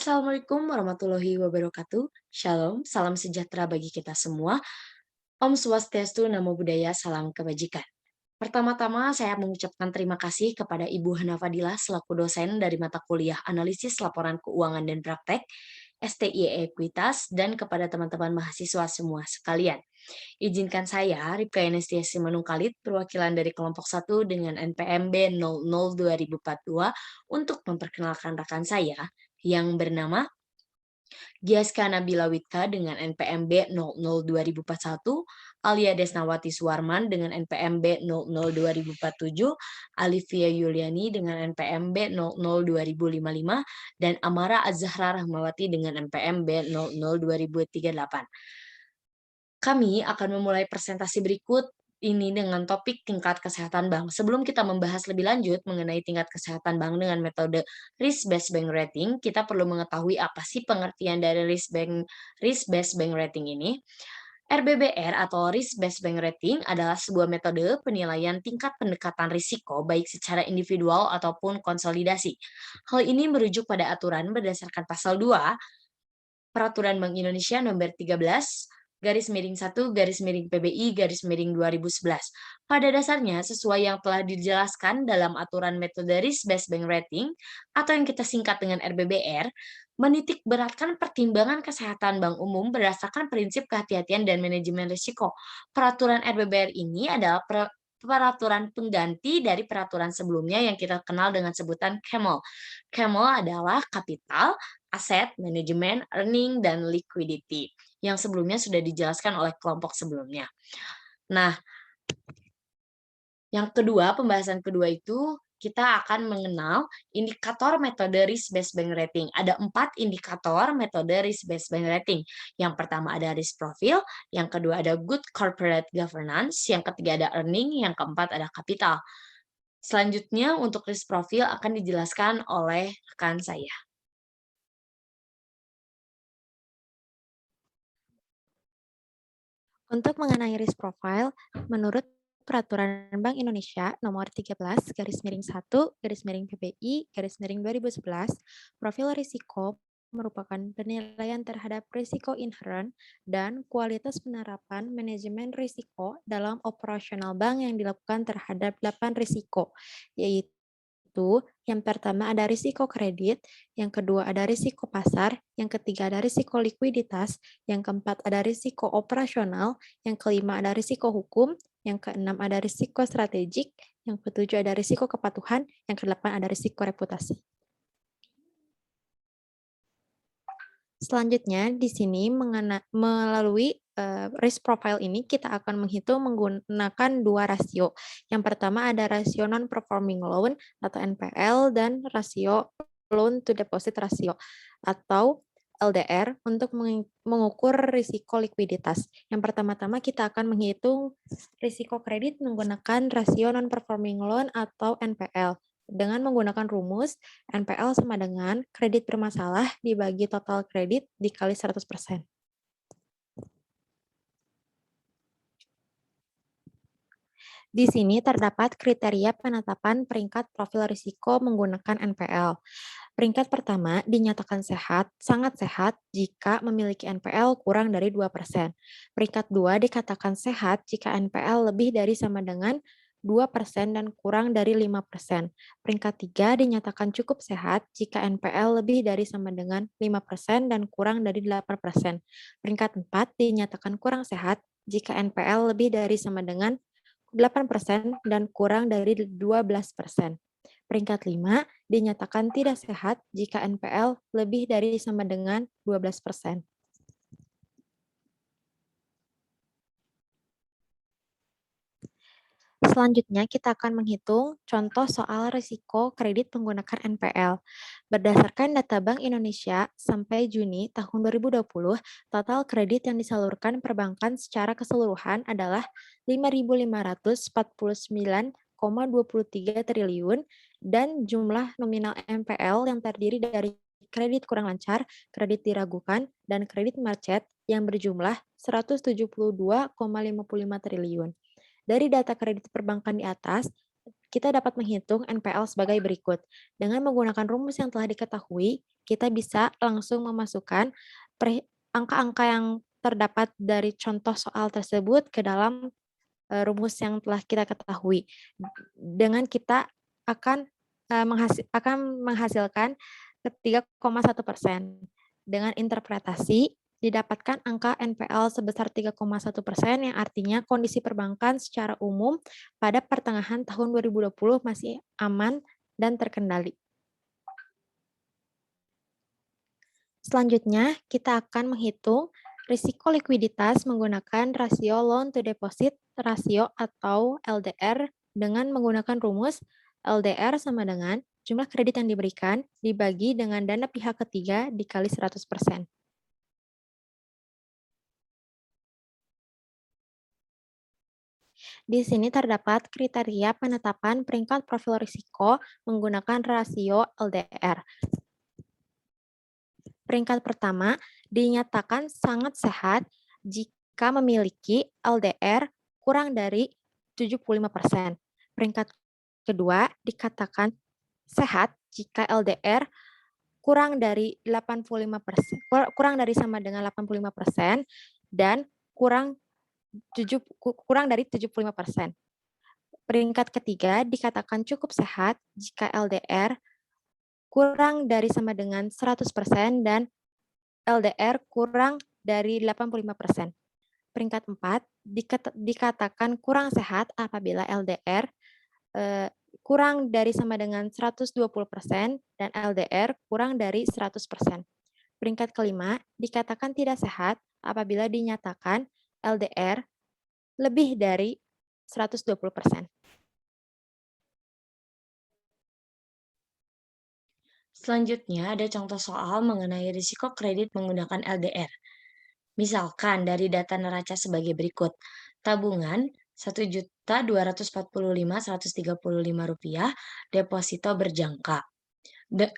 Assalamualaikum warahmatullahi wabarakatuh. Shalom, salam sejahtera bagi kita semua. Om Swastiastu, Namo Buddhaya, salam kebajikan. Pertama-tama saya mengucapkan terima kasih kepada Ibu Hana Fadilah selaku dosen dari mata kuliah Analisis Laporan Keuangan dan Praktek STI Ekuitas dan kepada teman-teman mahasiswa semua sekalian. Izinkan saya, Ripka Enestiasi Manungkalit, perwakilan dari kelompok 1 dengan NPMB 00 2042 untuk memperkenalkan rekan saya yang bernama Giaska Nabila Witka dengan NPMB 00 2041, Alia Desnawati Suwarman dengan NPMB 00 2047, Alivia Yuliani dengan NPMB 00 2055, dan Amara Azahra Rahmawati dengan NPMB 00 2038. Kami akan memulai presentasi berikut ini dengan topik tingkat kesehatan bank. Sebelum kita membahas lebih lanjut mengenai tingkat kesehatan bank dengan metode risk-based bank rating, kita perlu mengetahui apa sih pengertian dari risk-based bank rating ini. RBBR atau Risk Based Bank Rating adalah sebuah metode penilaian tingkat pendekatan risiko baik secara individual ataupun konsolidasi. Hal ini merujuk pada aturan berdasarkan pasal 2 Peraturan Bank Indonesia Nomor 13 garis miring 1 garis miring PBI garis miring 2011. Pada dasarnya, sesuai yang telah dijelaskan dalam aturan metode risk based bank rating atau yang kita singkat dengan RBBR, menitik beratkan pertimbangan kesehatan bank umum berdasarkan prinsip kehati-hatian dan manajemen risiko. Peraturan RBBR ini adalah peraturan pengganti dari peraturan sebelumnya yang kita kenal dengan sebutan CAMEL. CAMEL adalah kapital, aset, manajemen, earning, dan liquidity yang sebelumnya sudah dijelaskan oleh kelompok sebelumnya. Nah, yang kedua, pembahasan kedua itu kita akan mengenal indikator metode risk-based bank rating. Ada 4 indikator metode risk-based bank rating. Yang pertama ada risk profile, yang kedua ada good corporate governance, yang ketiga ada earning, yang keempat ada capital. Selanjutnya untuk risk profile akan dijelaskan oleh rekan saya. Untuk mengenai risk profile, menurut Peraturan Bank Indonesia Nomor 13 garis miring 1 garis miring PBI garis miring 2011, profil risiko merupakan penilaian terhadap risiko inherent dan kualitas penerapan manajemen risiko dalam operasional bank yang dilakukan terhadap 8 risiko, yaitu yang pertama ada risiko kredit, yang kedua ada risiko pasar, yang ketiga ada risiko likuiditas, yang keempat ada risiko operasional, yang kelima ada risiko hukum, yang keenam ada risiko strategik, yang ketujuh ada risiko kepatuhan, yang kedelapan ada risiko reputasi. Selanjutnya, di sini melalui risk profile ini kita akan menghitung menggunakan 2 rasio. Yang pertama ada rasio non-performing loan atau NPL dan rasio loan to deposit ratio atau LDR untuk mengukur risiko likuiditas. Yang pertama-tama kita akan menghitung risiko kredit menggunakan rasio non-performing loan atau NPL. Dengan menggunakan rumus, NPL sama dengan kredit bermasalah dibagi total kredit dikali 100%. Di sini terdapat kriteria penetapan peringkat profil risiko menggunakan NPL. Peringkat pertama dinyatakan sehat, sangat sehat jika memiliki NPL kurang dari 2%. Peringkat 2 dikatakan sehat jika NPL lebih dari sama dengan 2% dan kurang dari 5%. Peringkat 3 dinyatakan cukup sehat jika NPL lebih dari sama dengan 5% dan kurang dari 8%. Peringkat 4 dinyatakan kurang sehat jika NPL lebih dari sama dengan 8% dan kurang dari 12%. Peringkat 5 dinyatakan tidak sehat jika NPL lebih dari sama dengan 12%. Selanjutnya, kita akan menghitung contoh soal risiko kredit menggunakan NPL. Berdasarkan data Bank Indonesia, sampai Juni tahun 2020, total kredit yang disalurkan perbankan secara keseluruhan adalah 5.549,23 triliun dan jumlah nominal NPL yang terdiri dari kredit kurang lancar, kredit diragukan, dan kredit macet yang berjumlah 172,55 triliun. Dari data kredit perbankan di atas, kita dapat menghitung NPL sebagai berikut. Dengan menggunakan rumus yang telah diketahui, kita bisa langsung memasukkan angka-angka yang terdapat dari contoh soal tersebut ke dalam rumus yang telah kita ketahui. Dengan kita akan menghasilkan 3,1%. Dengan interpretasi, didapatkan angka NPL sebesar 3,1% yang artinya kondisi perbankan secara umum pada pertengahan tahun 2020 masih aman dan terkendali. Selanjutnya, kita akan menghitung risiko likuiditas menggunakan rasio loan to deposit ratio atau LDR dengan menggunakan rumus LDR sama dengan jumlah kredit yang diberikan dibagi dengan dana pihak ketiga dikali 100%. Di sini terdapat kriteria penetapan peringkat profil risiko menggunakan rasio LDR. Peringkat pertama dinyatakan sangat sehat jika memiliki LDR kurang dari 75%. Peringkat kedua dikatakan sehat jika LDR kurang dari 85%, kurang dari sama dengan 85% dan kurang dari 75%. Peringkat ketiga dikatakan cukup sehat jika LDR kurang dari sama dengan 100% dan LDR kurang dari 85%. Peringkat 4 dikatakan kurang sehat apabila LDR kurang dari sama dengan 120% dan LDR kurang dari 100%. Peringkat kelima dikatakan tidak sehat apabila dinyatakan LDR lebih dari 120%. Selanjutnya ada contoh soal mengenai risiko kredit menggunakan LDR. Misalkan dari data neraca sebagai berikut. Tabungan Rp1.245.135, deposito berjangka.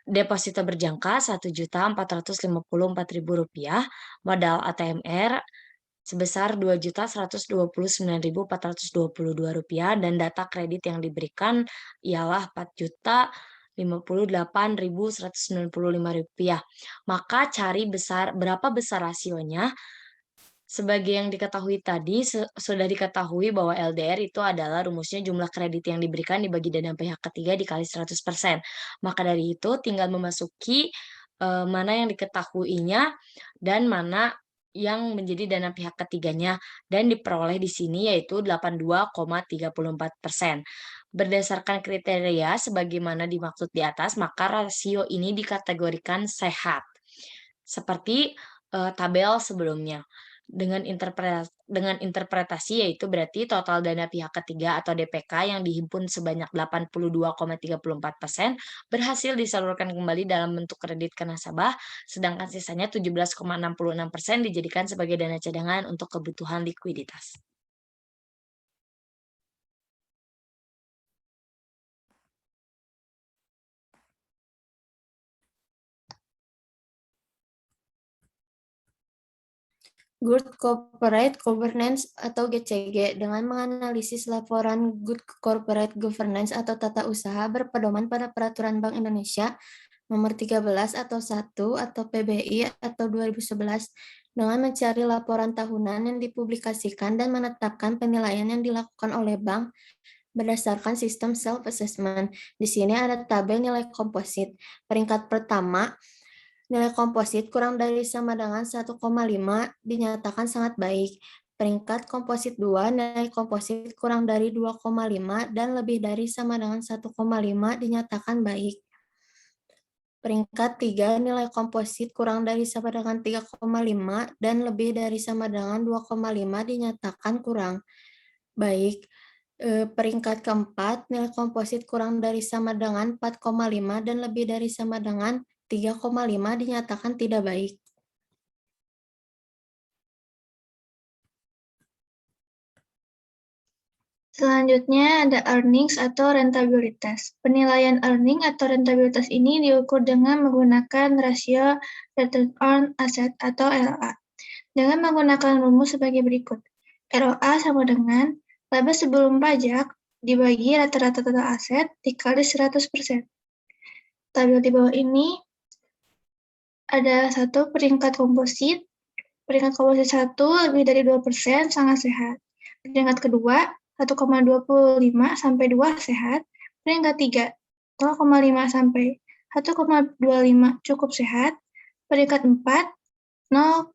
Deposito berjangka Rp1.454.000, modal ATMR sebesar Rp2.129.422 dan data kredit yang diberikan ialah Rp4.058.195. Maka cari berapa besar rasionya. Sebagai yang diketahui tadi, sudah diketahui bahwa LDR itu adalah rumusnya jumlah kredit yang diberikan dibagi dana pihak ketiga dikali 100%. Maka dari itu tinggal memasuki mana yang diketahuinya dan mana yang menjadi dana pihak ketiganya dan diperoleh di sini yaitu 82,34%. Berdasarkan kriteria sebagaimana dimaksud di atas, maka rasio ini dikategorikan sehat. Seperti tabel sebelumnya. Dengan interpretasi yaitu berarti total dana pihak ketiga atau DPK yang dihimpun sebanyak 82,34% berhasil disalurkan kembali dalam bentuk kredit ke nasabah, sedangkan sisanya 17,66% dijadikan sebagai dana cadangan untuk kebutuhan likuiditas. Good Corporate Governance atau GCG dengan menganalisis laporan Good Corporate Governance atau tata usaha berpedoman pada Peraturan Bank Indonesia Nomor 13 atau 1 atau PBI atau 2011 dengan mencari laporan tahunan yang dipublikasikan dan menetapkan penilaian yang dilakukan oleh bank berdasarkan sistem self-assessment. Di sini ada tabel nilai komposit. Peringkat pertama, nilai komposit kurang dari sama dengan 1,5 dinyatakan sangat baik. Peringkat komposit 2, nilai komposit kurang dari 2,5 dan lebih dari sama dengan 1,5 dinyatakan baik. Peringkat 3, nilai komposit kurang dari sama dengan 3,5 dan lebih dari sama dengan 2,5 dinyatakan kurang baik. Peringkat keempat, nilai komposit kurang dari sama dengan 4,5 dan lebih dari sama dengan 3,5 dinyatakan tidak baik. Selanjutnya ada earnings atau rentabilitas. Penilaian earning atau rentabilitas ini diukur dengan menggunakan rasio return on asset atau ROA. Dengan menggunakan rumus sebagai berikut. ROA sama dengan laba sebelum pajak dibagi rata-rata total aset dikali 100%. Tabel di bawah ini ada satu peringkat komposit. Peringkat komposit 1 lebih dari 2% sangat sehat. Peringkat kedua 1,25 sampai 2 sehat. Peringkat 3 0,5 sampai 1,25 cukup sehat. Peringkat 4 0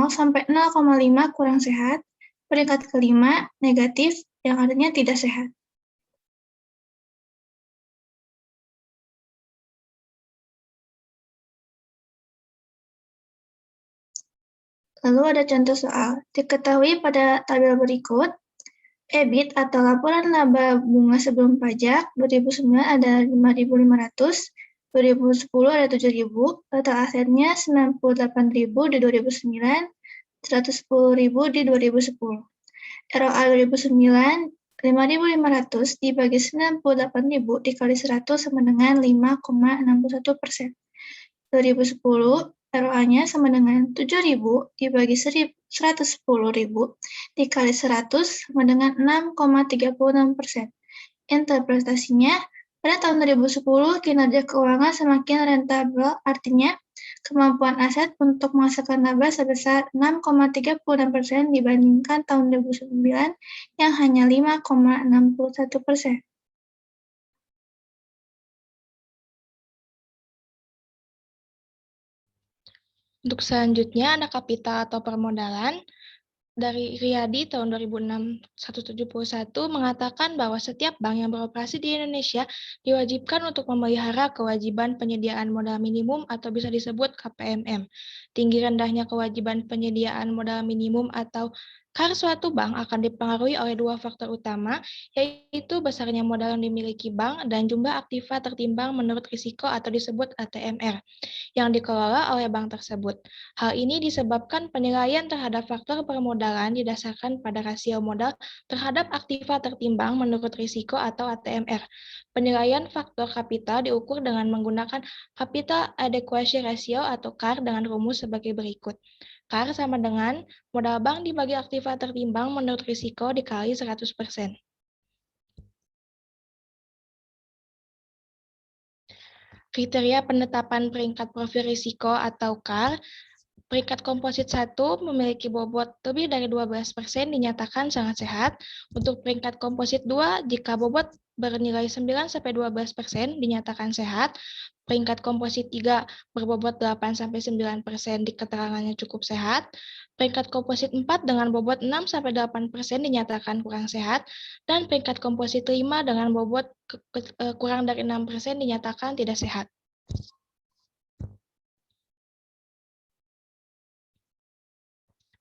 sampai 0,5 kurang sehat. Peringkat kelima negatif yang artinya tidak sehat. Lalu ada contoh soal. Diketahui pada tabel berikut, EBIT atau laporan laba bunga sebelum pajak 2009 ada 5.500, 2010 ada 7.000, total asetnya 98.000 di 2009, 110.000 di 2010. ROA 2009 5.500 dibagi 98.000 dikali 100 sama dengan 5,61%. 2010 ROA-nya sama dengan 7.000 dibagi 110.000 dikali 100 sama dengan 6,36%. Interpretasinya, pada tahun 2010 kinerja keuangan semakin rentabel, artinya kemampuan aset untuk menghasilkan laba sebesar 6,36% dibandingkan tahun 2009 yang hanya 5,61%. Untuk selanjutnya ada kapital atau permodalan. Dari Riyadi tahun 2006 171 mengatakan bahwa setiap bank yang beroperasi di Indonesia diwajibkan untuk memelihara kewajiban penyediaan modal minimum atau bisa disebut KPMM. Tinggi rendahnya kewajiban penyediaan modal minimum atau KAR suatu bank akan dipengaruhi oleh dua faktor utama, yaitu besarnya modal yang dimiliki bank dan jumlah aktiva tertimbang menurut risiko atau disebut ATMR yang dikelola oleh bank tersebut. Hal ini disebabkan penilaian terhadap faktor permodalan didasarkan pada rasio modal terhadap aktiva tertimbang menurut risiko atau ATMR. Penilaian faktor kapital diukur dengan menggunakan Capital Adequacy Ratio atau CAR dengan rumus sebagai berikut. CAR sama dengan modal bank dibagi aktiva tertimbang menurut risiko dikali 100%. Kriteria penetapan peringkat profil risiko atau CAR. Peringkat komposit 1 memiliki bobot lebih dari 12% dinyatakan sangat sehat. Untuk peringkat komposit 2, jika bobot bernilai 9-12% dinyatakan sehat. Peringkat komposit 3 berbobot 8-9% di keterangannya cukup sehat. Peringkat komposit 4 dengan bobot 6-8% dinyatakan kurang sehat. Dan peringkat komposit 5 dengan bobot kurang dari 6% dinyatakan tidak sehat.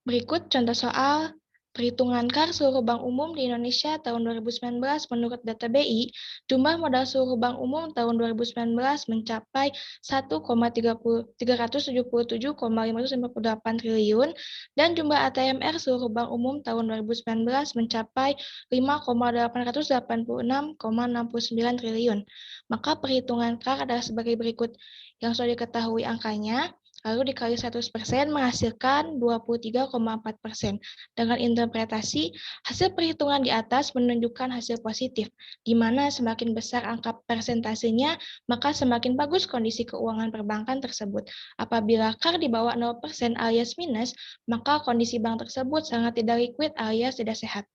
Berikut contoh soal perhitungan KAR seluruh bank umum di Indonesia tahun 2019 menurut data BI, jumlah modal seluruh bank umum tahun 2019 mencapai 1,377,558 triliun dan jumlah ATMR seluruh bank umum tahun 2019 mencapai 5,886,69 triliun. Maka perhitungan KAR adalah sebagai berikut. Yang sudah diketahui angkanya, lalu dikali 100% menghasilkan 23,4%. Dengan interpretasi, hasil perhitungan di atas menunjukkan hasil positif, di mana semakin besar angka persentasenya, maka semakin bagus kondisi keuangan perbankan tersebut. Apabila KAR di bawah 0% alias minus, maka kondisi bank tersebut sangat tidak liquid alias tidak sehat.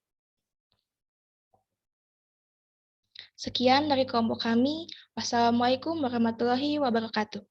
Sekian dari kelompok kami. Wassalamualaikum warahmatullahi wabarakatuh.